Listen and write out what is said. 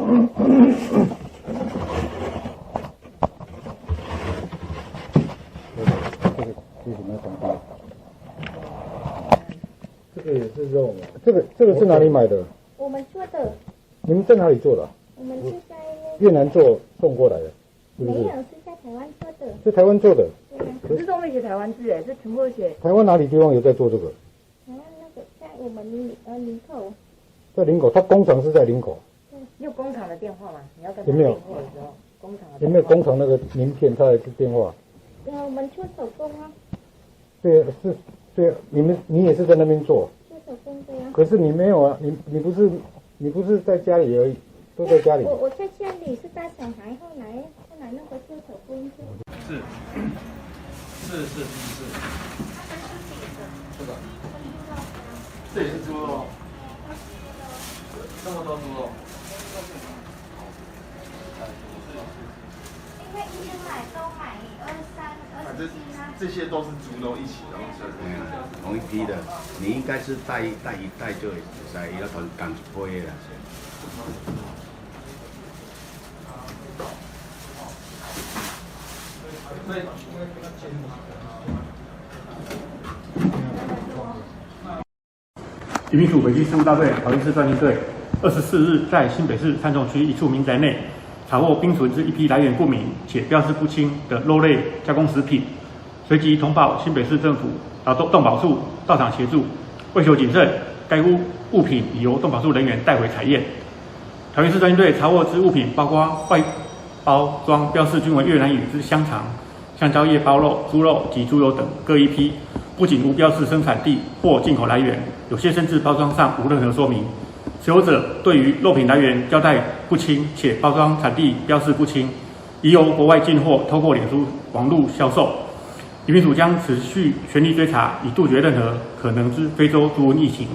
这个也是肉吗？这个是哪里买的？我们做的。你们在哪里做的？我们是在越南做送过来的，是不是？没有，是在台湾做的。是台湾做的。对啊。可是都没写台湾字哎，是全部写。台湾哪里地方有在做这个？台湾那个在我们林口。在林口，它工厂是在林口。你有工厂的电话吗？你要跟他有没有订货的时候，工厂的有没有工厂那个名片，它的电话？我们做手工啊。对，是，对，你也是在那边做。做手工的呀。可是你没有啊，你不是在家里而已，都在家里。我在家里是带小孩，后来那个做手工是。这个，这也是猪肉，这么多猪肉。因为一直都买23、27啊。这些都是猪肉一起的，同一批的，你应该是带一袋就会使，伊要同赶一批的啦。移民署北区事务大队桃园市专勤队24日在新北市三重区一处民宅内查获冰存至一批来源不明且标示不清的肉类加工食品，随即通报新北市政府动保处到场协助，为求谨慎，该物品已由动保处人员带回采验。桃园市专勤队查获之物品包括外包装标示均为越南语之香肠、香蕉叶包肉、猪肉及猪油等各一批，不仅无标示生产地或进口来源，有些甚至包装上无任何说明。持有者对于肉品来源交代不清且包装产地标示不清，已由国外进货，透过脸书网络销售。移民署将持续全力追查，以杜绝任何可能之非洲猪瘟疫情。